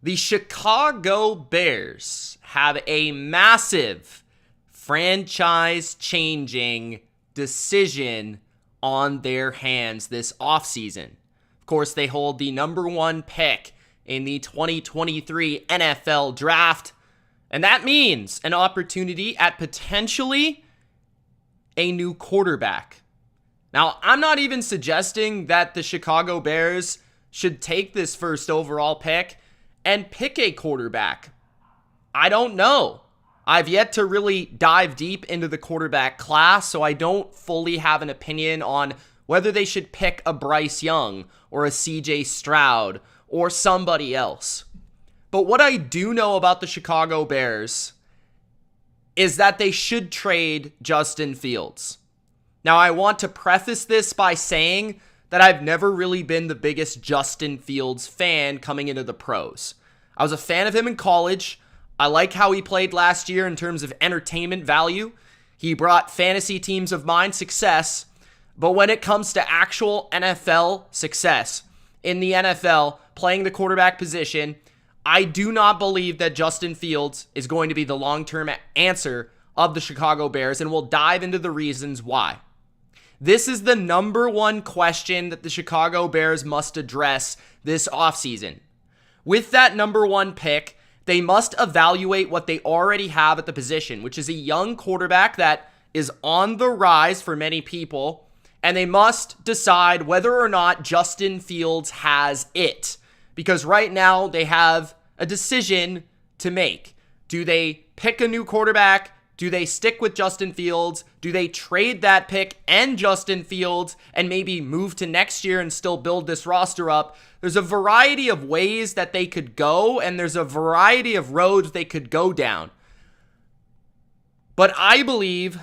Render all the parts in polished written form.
The Chicago Bears have a massive franchise-changing decision on their hands this offseason. Of course, they hold the number 1 pick in the 2023 NFL Draft, and that means an opportunity at potentially a new quarterback. Now, I'm not even suggesting that the Chicago Bears should take this first overall pick and pick a quarterback. I don't know. I've yet to really dive deep into the quarterback class, so I don't fully have an opinion on whether they should pick a Bryce Young or a CJ Stroud or somebody else. But what I do know about the Chicago Bears is that they should trade Justin Fields. Now, I want to preface this by saying that I've never really been the biggest Justin Fields fan coming into the pros. I was a fan of him in college. I like how he played last year in terms of entertainment value. He brought fantasy teams of mine success. But when it comes to actual NFL success in the NFL, playing the quarterback position, I do not believe that Justin Fields is going to be the long-term answer of the Chicago Bears, and we'll dive into the reasons why. This is the number 1 question that the Chicago Bears must address this offseason. With that number 1 pick, they must evaluate what they already have at the position, which is a young quarterback that is on the rise for many people, and they must decide whether or not Justin Fields has it. Because right now, they have a decision to make. Do they pick a new quarterback? Do they stick with Justin Fields? Do they trade that pick and Justin Fields and maybe move to next year and still build this roster up? There's a variety of ways that they could go, and there's a variety of roads they could go down. But I believe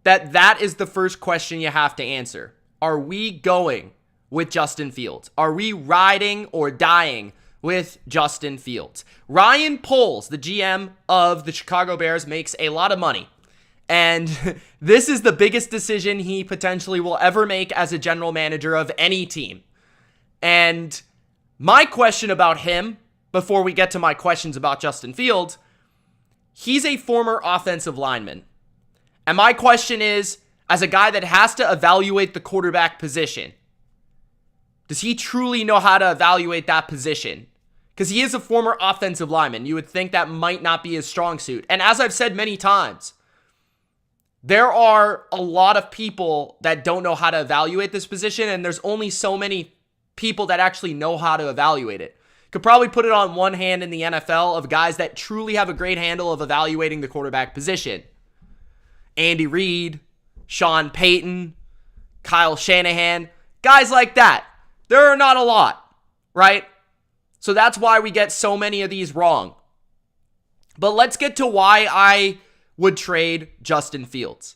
that that is the first question you have to answer. Are we going with Justin Fields? Are we riding or dying with Justin Fields? Ryan Poles, the GM of the Chicago Bears, makes a lot of money. And this is the biggest decision he potentially will ever make as a general manager of any team. And my question about him, before we get to my questions about Justin Fields, he's a former offensive lineman. And my question is, as a guy that has to evaluate the quarterback position, does he truly know how to evaluate that position? Because he is a former offensive lineman. You would think that might not be his strong suit. And as I've said many times, there are a lot of people that don't know how to evaluate this position, and there's only so many people that actually know how to evaluate it. Could probably put it on one hand in the NFL of guys that truly have a great handle of evaluating the quarterback position. Andy Reid, Sean Payton, Kyle Shanahan, guys like that. There are not a lot, right? So that's why we get so many of these wrong. But let's get to why I would trade Justin Fields.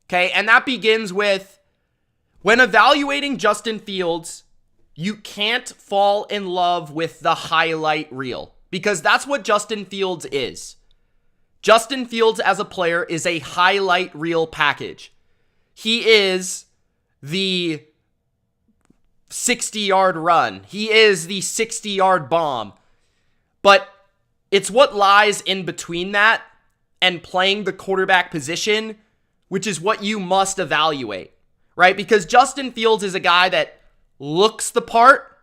Okay, and that begins with, when evaluating Justin Fields, you can't fall in love with the highlight reel, because that's what Justin Fields is. Justin Fields as a player is a highlight reel package. He is the 60-yard run. He is the 60-yard bomb. But it's what lies in between that and playing the quarterback position, which is what you must evaluate, right? Because Justin Fields is a guy that looks the part,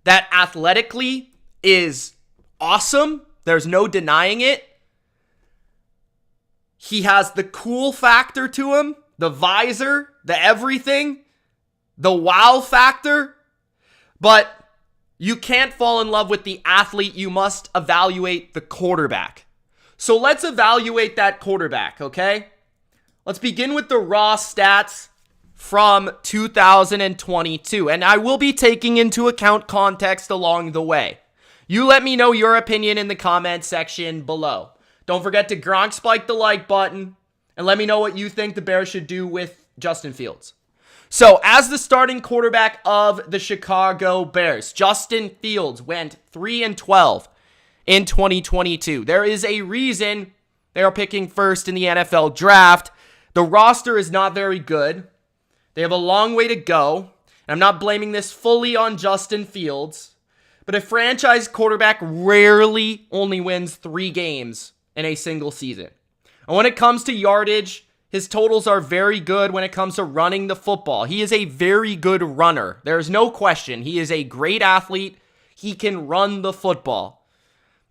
that athletically is awesome. There's no denying it. He has the cool factor to him, the visor, the everything, the wow factor. But you can't fall in love with the athlete. You must evaluate the quarterback. So let's evaluate that quarterback, okay? Let's begin with the raw stats from 2022. And I will be taking into account context along the way. You let me know your opinion in the comment section below. Don't forget to Gronk spike the like button and let me know what you think the Bears should do with Justin Fields. So, as the starting quarterback of the Chicago Bears, Justin Fields went 3-12 in 2022. There is a reason they are picking first in the NFL draft. The roster is not very good. They have a long way to go. And I'm not blaming this fully on Justin Fields, But a franchise quarterback rarely only wins 3 games in a single season. And when it comes to yardage, his totals are very good when it comes to running the football. He is a very good runner. There's no question. He is a great athlete. He can run the football.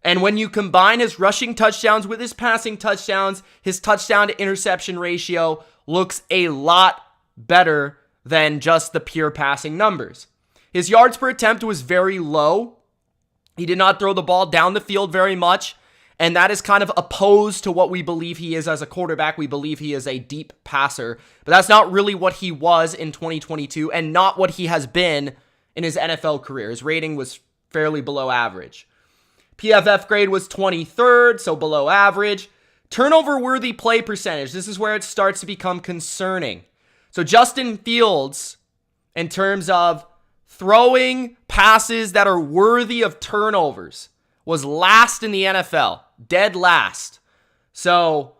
And when you combine his rushing touchdowns with his passing touchdowns, his touchdown to interception ratio looks a lot better than just the pure passing numbers. His yards per attempt was very low. He did not throw the ball down the field very much. And that is kind of opposed to what we believe he is as a quarterback. We believe he is a deep passer. But that's not really what he was in 2022 and not what he has been in his NFL career. His rating was fairly below average. PFF grade was 23rd, so below average. Turnover-worthy play percentage. This is where it starts to become concerning. So Justin Fields, in terms of throwing passes that are worthy of turnovers, was last in the NFL. Dead last. So,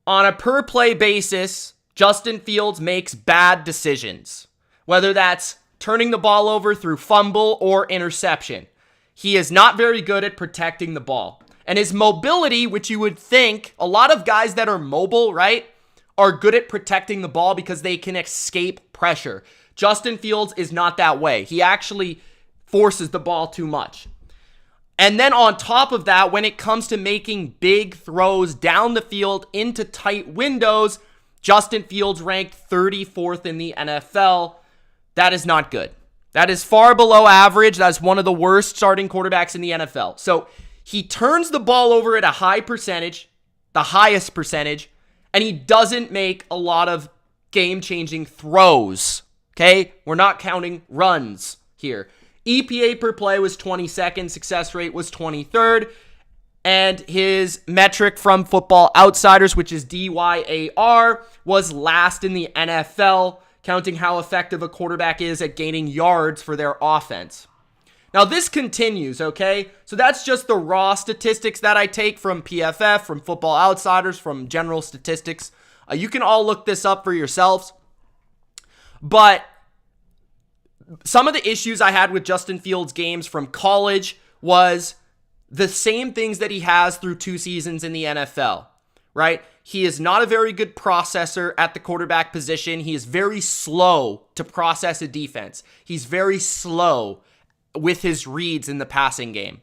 on a per-play basis, Justin Fields makes bad decisions. Whether that's turning the ball over through fumble or interception. He is not very good at protecting the ball. And his mobility, which you would think, a lot of guys that are mobile, right, are good at protecting the ball because they can escape pressure. Justin Fields is not that way. He actually forces the ball too much. And then on top of that, when it comes to making big throws down the field into tight windows, Justin Fields ranked 34th in the NFL. That is not good. That is far below average. That's one of the worst starting quarterbacks in the NFL. So he turns the ball over at a high percentage, the highest percentage, and he doesn't make a lot of game-changing throws. Okay? We're not counting runs here. EPA per play was 22nd, success rate was 23rd, and his metric from Football Outsiders, which is DYAR, was last in the NFL, counting how effective a quarterback is at gaining yards for their offense. Now this continues, okay? So that's just the raw statistics that I take from PFF, from Football Outsiders, from general statistics. You can all look this up for yourselves, but some of the issues I had with Justin Fields' games from college was the same things that he has through 2 seasons in the NFL, right? He is not a very good processor at the quarterback position. He is very slow to process a defense. He's very slow with his reads in the passing game.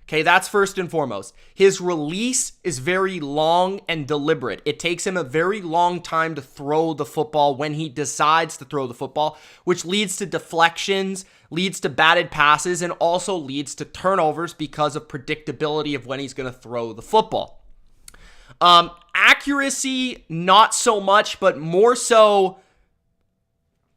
Okay, that's first and foremost. His release is very long and deliberate. It takes him a very long time to throw the football when he decides to throw the football, which leads to deflections, leads to batted passes, and also leads to turnovers because of predictability of when he's going to throw the football. Accuracy, not so much, but more so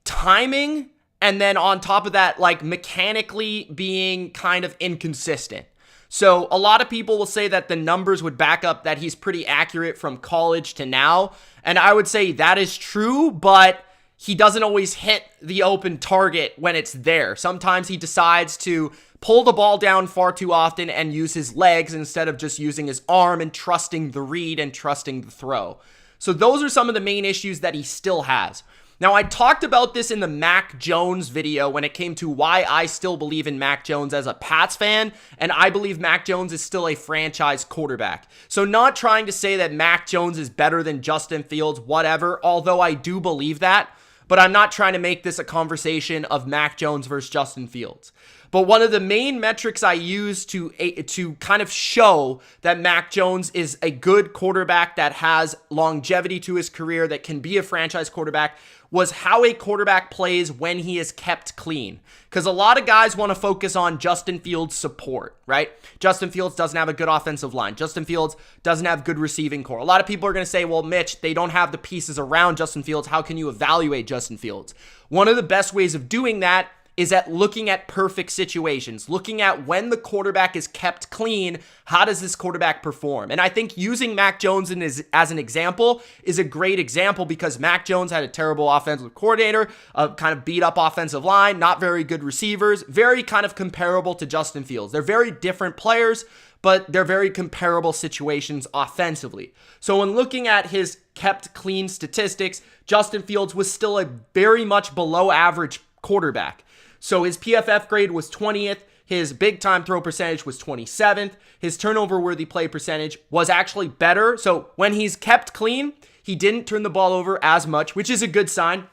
timing, and then on top of that, like mechanically being kind of inconsistent. So a lot of people will say that the numbers would back up that he's pretty accurate from college to now. And I would say that is true, but he doesn't always hit the open target when it's there. Sometimes he decides to pull the ball down far too often and use his legs instead of just using his arm and trusting the read and trusting the throw. So those are some of the main issues that he still has. Now, I talked about this in the Mac Jones video when it came to why I still believe in Mac Jones as a Pats fan, and I believe Mac Jones is still a franchise quarterback. So not trying to say that Mac Jones is better than Justin Fields, whatever, although I do believe that, but I'm not trying to make this a conversation of Mac Jones versus Justin Fields. But one of the main metrics I use to kind of show that Mac Jones is a good quarterback that has longevity to his career, that can be a franchise quarterback, was how a quarterback plays when he is kept clean. Because a lot of guys want to focus on Justin Fields' support, right? Justin Fields doesn't have a good offensive line. Justin Fields doesn't have good receiving core. A lot of people are going to say, well, Mitch, they don't have the pieces around Justin Fields. How can you evaluate Justin Fields? One of the best ways of doing that is at looking at perfect situations, looking at when the quarterback is kept clean, how does this quarterback perform? And I think using Mac Jones as an example is a great example because Mac Jones had a terrible offensive coordinator, a kind of beat up offensive line, not very good receivers, very kind of comparable to Justin Fields. They're very different players, but they're very comparable situations offensively. So when looking at his kept clean statistics, Justin Fields was still a very much below average quarterback. So his PFF grade was 20th. His big time throw percentage was 27th. His turnover worthy play percentage was actually better. So when he's kept clean, he didn't turn the ball over as much, which is a good sign.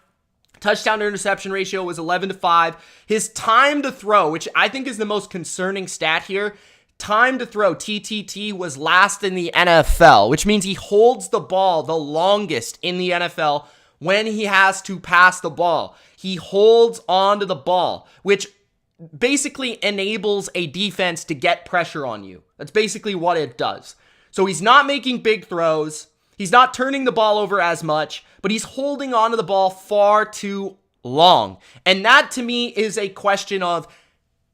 Touchdown to interception ratio was 11-5. His time to throw, which I think is the most concerning stat here, time to throw, TTT, was last in the NFL, which means he holds the ball the longest in the NFL when he has to pass the ball. He holds on to the ball, which basically enables a defense to get pressure on you. That's basically what it does. So he's not making big throws. He's not turning the ball over as much, but he's holding on to the ball far too long. And that to me is a question of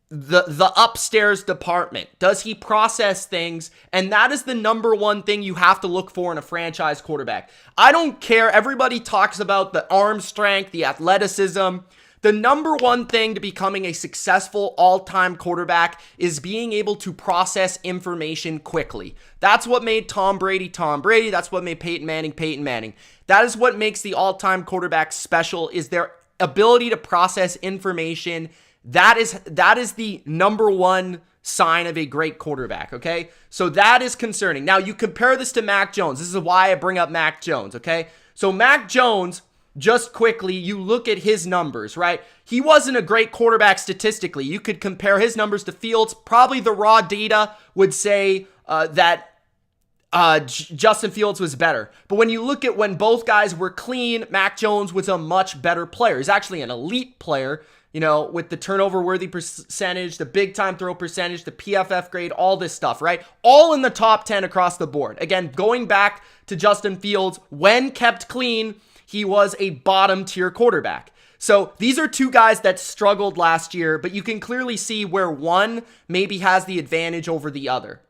the upstairs department. Does he process things? And that is the number one thing you have to look for in a franchise quarterback. I don't care. Everybody talks about the arm strength, the athleticism. The number one thing to becoming a successful all-time quarterback is being able to process information quickly. That's what made Tom Brady Tom Brady. That's what made Peyton Manning Peyton Manning. That is what makes the all-time quarterback special, is their ability to process information. That is the number one sign of a great quarterback, okay? So that is concerning. Now, you compare this to Mac Jones. This is why I bring up Mac Jones, okay? So Mac Jones, just quickly, you look at his numbers, right? He wasn't a great quarterback statistically. You could compare his numbers to Fields. Probably the raw data would say that Justin Fields was better. But when you look at when both guys were clean, Mac Jones was a much better player. He's actually an elite player, you know, with the turnover worthy percentage, the big time throw percentage, the PFF grade, all this stuff, right? All in the top 10 across the board. Again, going back to Justin Fields, when kept clean, he was a bottom tier quarterback. So these are two guys that struggled last year, but you can clearly see where one maybe has the advantage over the other.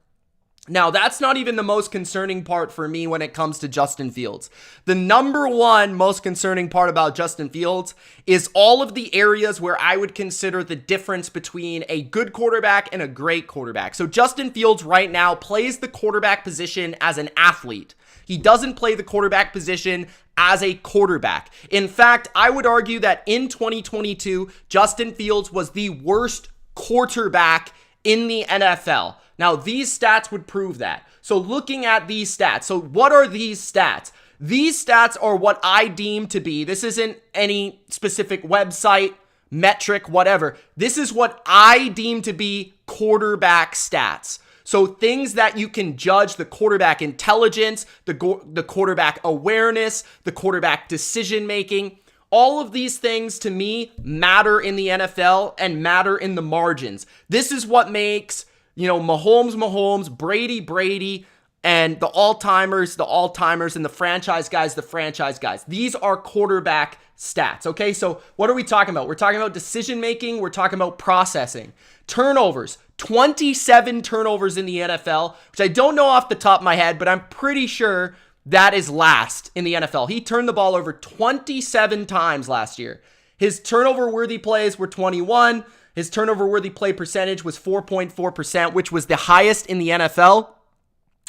Now, that's not even the most concerning part for me when it comes to Justin Fields. The number one most concerning part about Justin Fields is all of the areas where I would consider the difference between a good quarterback and a great quarterback. So Justin Fields right now plays the quarterback position as an athlete. He doesn't play the quarterback position as a quarterback. In fact, I would argue that in 2022, Justin Fields was the worst quarterback in the NFL. Now, these stats would prove that. So looking at these stats, so what are these stats? These stats are what I deem to be, this isn't any specific website, metric, whatever. This is what I deem to be quarterback stats. So things that you can judge the quarterback intelligence, the quarterback awareness, the quarterback decision making. All of these things to me matter in the NFL and matter in the margins. This is what makes, you know, Mahomes, Brady, and the all-timers, and the franchise guys. These are quarterback stats, okay? So what are we talking about? We're talking about decision-making. We're talking about processing. Turnovers. 27 turnovers in the NFL, which I don't know off the top of my head, but I'm pretty sure that is last in the NFL. He turned the ball over 27 times last year. His turnover-worthy plays were 21. His turnover-worthy play percentage was 4.4%, which was the highest in the NFL.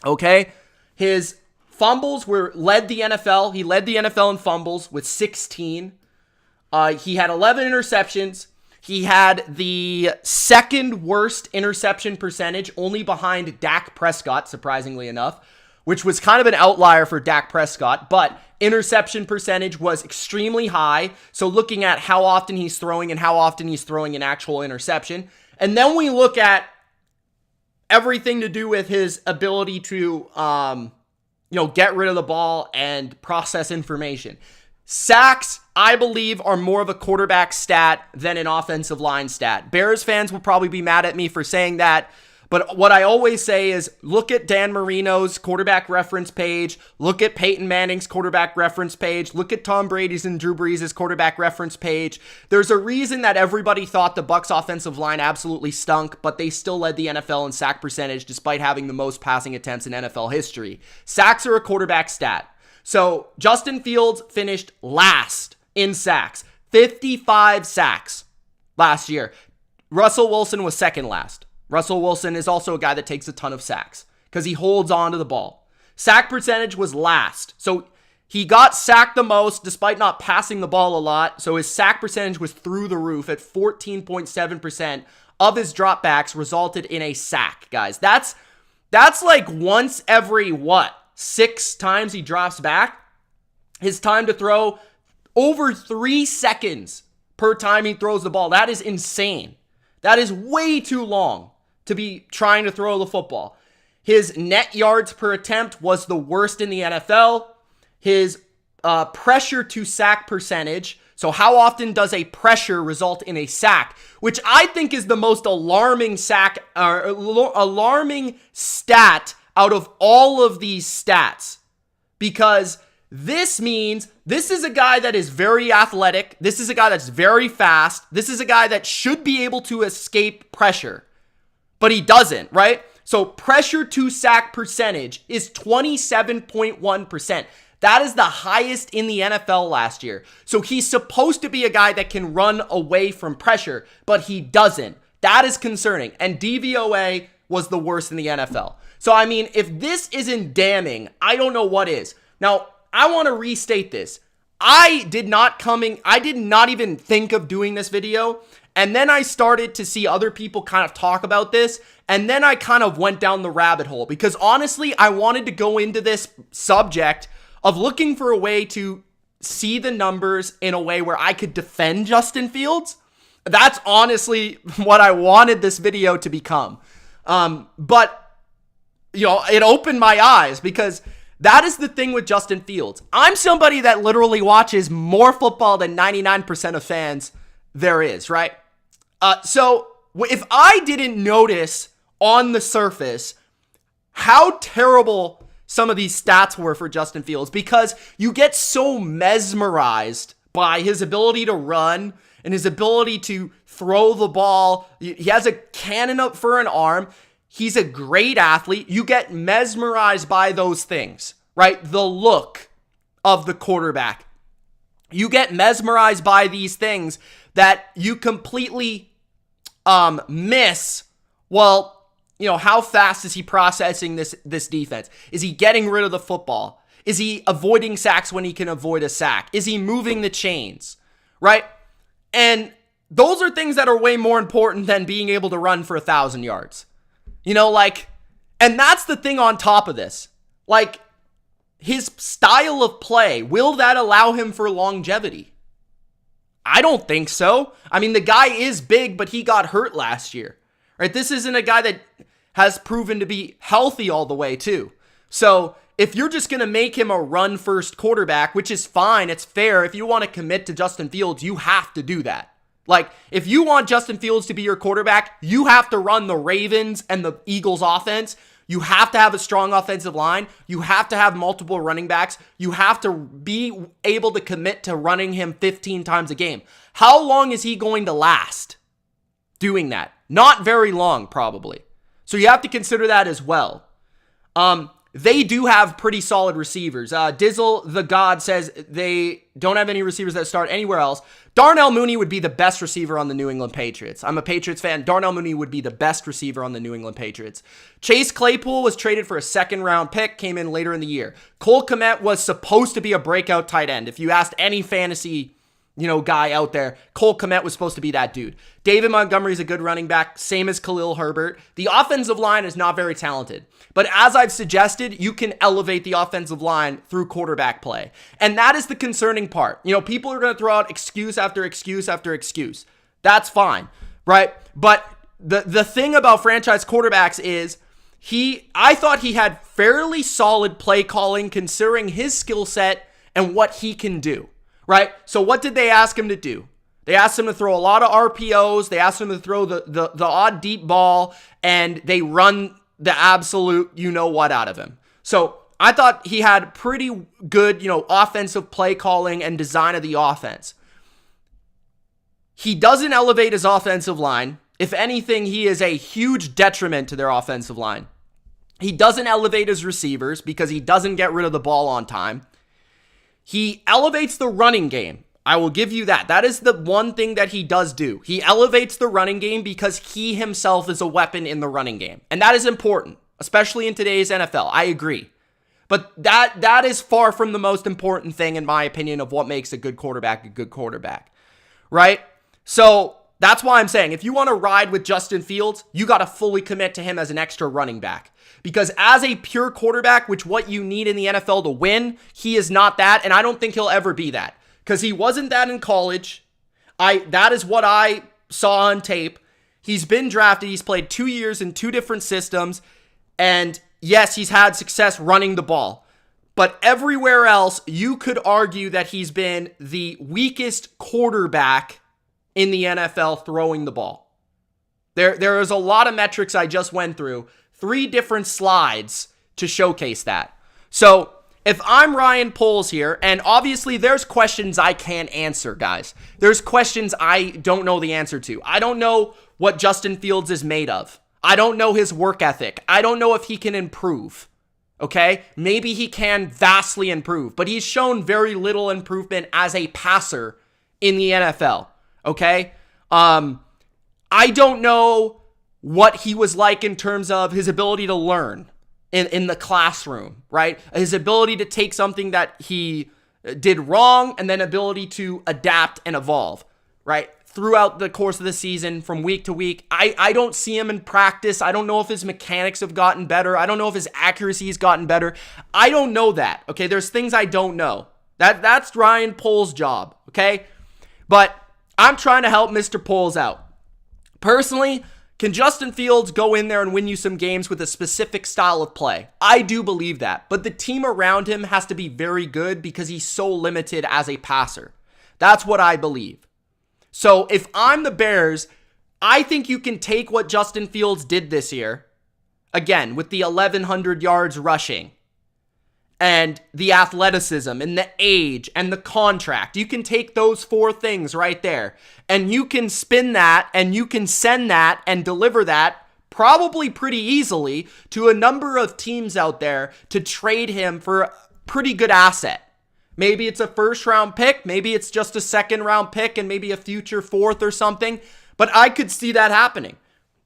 Okay? His fumbles led the NFL. He led the NFL in fumbles with 16. He had 11 interceptions. He had the second worst interception percentage, only behind Dak Prescott, surprisingly enough, which was kind of an outlier for Dak Prescott, but interception percentage was extremely high. So looking at how often he's throwing and how often he's throwing an actual interception. And then we look at everything to do with his ability to, get rid of the ball and process information. Sacks, I believe, are more of a quarterback stat than an offensive line stat. Bears fans will probably be mad at me for saying that, but what I always say is look at Dan Marino's quarterback reference page, look at Peyton Manning's quarterback reference page, look at Tom Brady's and Drew Brees' quarterback reference page. There's a reason that everybody thought the Bucs offensive line absolutely stunk, but they still led the NFL in sack percentage despite having the most passing attempts in NFL history. Sacks are a quarterback stat. So Justin Fields finished last in sacks, 55 sacks last year. Russell Wilson was second last. Russell Wilson is also a guy that takes a ton of sacks because he holds on to the ball. Sack percentage was last. So he got sacked the most despite not passing the ball a lot. So his sack percentage was through the roof at 14.7% of his dropbacks resulted in a sack, guys. That's like once every, 6 times he drops back? His time to throw, over 3 seconds per time he throws the ball. That is insane. That is way too long to be trying to throw the football. His net yards per attempt was the worst in the NFL. His pressure to sack percentage, so how often does a pressure result in a sack, which I think is the most alarming alarming stat out of all of these stats, because this means this is a guy that is very athletic. This is a guy that's very fast. This is a guy that should be able to escape pressure, but he doesn't, right? So pressure to sack percentage is 27.1%. That is the highest in the NFL last year. So he's supposed to be a guy that can run away from pressure, but he doesn't. That is concerning. And DVOA was the worst in the NFL. So, I mean, if this isn't damning, I don't know what is. Now, I want to restate this. I did not even think of doing this video. And then I started to see other people kind of talk about this. And then I kind of went down the rabbit hole because honestly, I wanted to go into this subject of looking for a way to see the numbers in a way where I could defend Justin Fields. That's honestly what I wanted this video to become. But, you know, it opened my eyes because that is the thing with Justin Fields. I'm somebody that literally watches more football than 99% of fans there is, right? So if I didn't notice on the surface how terrible some of these stats were for Justin Fields, because you get so mesmerized by his ability to run and his ability to throw the ball. He has a cannon up for an arm. He's a great athlete. You get mesmerized by those things, right? The look of the quarterback. You get mesmerized by these things that you completely miss. Well, you know, how fast is he processing this defense? Is he getting rid of the football? Is he avoiding sacks when he can avoid a sack? Is he moving the chains, right? And those are things that are way more important than being able to run for 1,000 yards. You know, like, and that's the thing on top of this. Like, his style of play, will that allow him for longevity? I don't think so. I mean, the guy is big, but he got hurt last year, right? This isn't a guy that has proven to be healthy all the way, too. So if you're just going to make him a run-first quarterback, which is fine, it's fair. If you want to commit to Justin Fields, you have to do that. Like, if you want Justin Fields to be your quarterback, you have to run the Ravens and the Eagles offense. You have to have a strong offensive line. You have to have multiple running backs. You have to be able to commit to running him 15 times a game. How long is he going to last doing that? Not very long, probably. So you have to consider that as well. They do have pretty solid receivers. Dizzle the God says they don't have any receivers that start anywhere else. Darnell Mooney would be the best receiver on the New England Patriots. I'm a Patriots fan. Darnell Mooney would be the best receiver on the New England Patriots. Chase Claypool was traded for a second-round pick, came in later in the year. Cole Kmet was supposed to be a breakout tight end. If you asked any fantasy guy out there, Cole Kmet was supposed to be that dude. David Montgomery is a good running back, same as Khalil Herbert. The offensive line is not very talented. But as I've suggested, you can elevate the offensive line through quarterback play. And that is the concerning part. People are going to throw out excuse after excuse after excuse. That's fine, right? But the thing about franchise quarterbacks is I thought he had fairly solid play calling considering his skill set and what he can do. Right? So what did they ask him to do? They asked him to throw a lot of RPOs. They asked him to throw the odd deep ball, and they run the absolute you-know-what out of him. So I thought he had pretty good, offensive play calling and design of the offense. He doesn't elevate his offensive line. If anything, he is a huge detriment to their offensive line. He doesn't elevate his receivers because he doesn't get rid of the ball on time. He elevates the running game. I will give you that. That is the one thing that he does do. He elevates the running game because he himself is a weapon in the running game. And that is important, especially in today's NFL. I agree. But that is far from the most important thing, in my opinion, of what makes a good quarterback, right? So That's why I'm saying if you want to ride with Justin Fields, you got to fully commit to him as an extra running back. Because as a pure quarterback, which what you need in the NFL to win, he is not that, and I don't think he'll ever be that. Because he wasn't that in college. That is what I saw on tape. He's been drafted. He's played 2 years in 2 different systems. And yes, he's had success running the ball. But everywhere else, you could argue that he's been the weakest quarterback in the NFL throwing the ball. There is a lot of metrics I just went through. 3 different slides to showcase that. So if I'm Ryan Poles here, and obviously there's questions I can't answer, guys. There's questions I don't know the answer to. I don't know what Justin Fields is made of. I don't know his work ethic. I don't know if he can improve. Okay? Maybe he can vastly improve, but he's shown very little improvement as a passer in the NFL. Okay? I don't know what he was like in terms of his ability to learn in the classroom, right? His ability to take something that he did wrong and then ability to adapt and evolve, right? Throughout the course of the season, from week to week. I don't see him in practice. I don't know if his mechanics have gotten better. I don't know if his accuracy has gotten better. I don't know that, okay? There's things I don't know. That's Ryan Poles' job, okay? But I'm trying to help Mr. Poles out. Personally, can Justin Fields go in there and win you some games with a specific style of play? I do believe that, but the team around him has to be very good because he's so limited as a passer. That's what I believe. So if I'm the Bears, I think you can take what Justin Fields did this year, again, with the 1,100 yards rushing, and the athleticism, and the age, and the contract. You can take those 4 things right there, and you can spin that, and you can send that, and deliver that probably pretty easily to a number of teams out there to trade him for a pretty good asset. Maybe it's a 1st-round pick, maybe it's just a 2nd-round pick, and maybe a future 4th or something, but I could see that happening.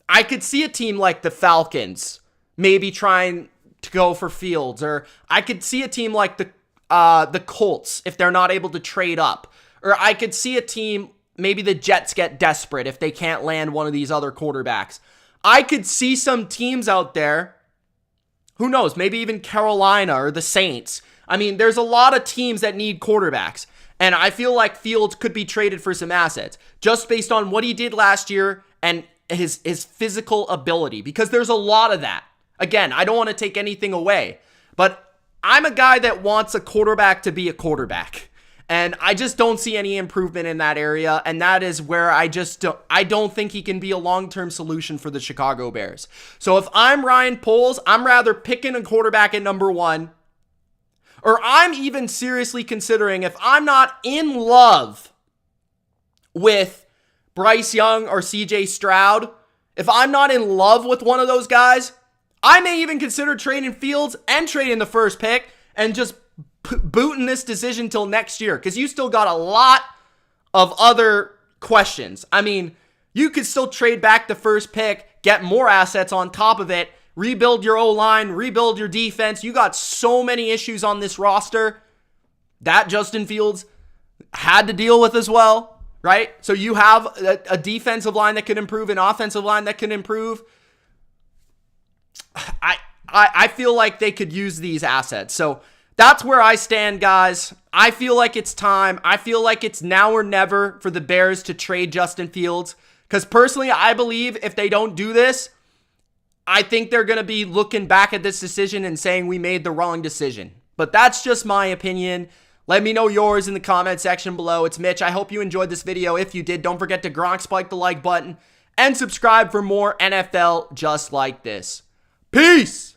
I could see a team like the Falcons maybe trying to go for Fields, or I could see a team like the Colts if they're not able to trade up, or I could see a team, maybe the Jets get desperate if they can't land one of these other quarterbacks. I could see some teams out there, who knows, maybe even Carolina or the Saints. I mean, there's a lot of teams that need quarterbacks, and I feel like Fields could be traded for some assets just based on what he did last year and his physical ability, because there's a lot of that. Again, I don't want to take anything away, but I'm a guy that wants a quarterback to be a quarterback. And I just don't see any improvement in that area, and that is where I don't think he can be a long-term solution for the Chicago Bears. So if I'm Ryan Poles, I'm rather picking a quarterback at number 1, or I'm even seriously considering, if I'm not in love with Bryce Young or CJ Stroud, if I'm not in love with one of those guys, I may even consider trading Fields and trading the 1st pick and just booting this decision till next year, because you still got a lot of other questions. I mean, you could still trade back the 1st pick, get more assets on top of it, rebuild your O-line, rebuild your defense. You got so many issues on this roster that Justin Fields had to deal with as well, right? So you have a defensive line that can improve, an offensive line that can improve. I feel like they could use these assets. So that's where I stand, guys. I feel like it's time. I feel like it's now or never for the Bears to trade Justin Fields. Because personally, I believe if they don't do this, I think they're going to be looking back at this decision and saying we made the wrong decision. But that's just my opinion. Let me know yours in the comment section below. It's Mitch. I hope you enjoyed this video. If you did, don't forget to Gronk spike the like button and subscribe for more NFL just like this. Peace!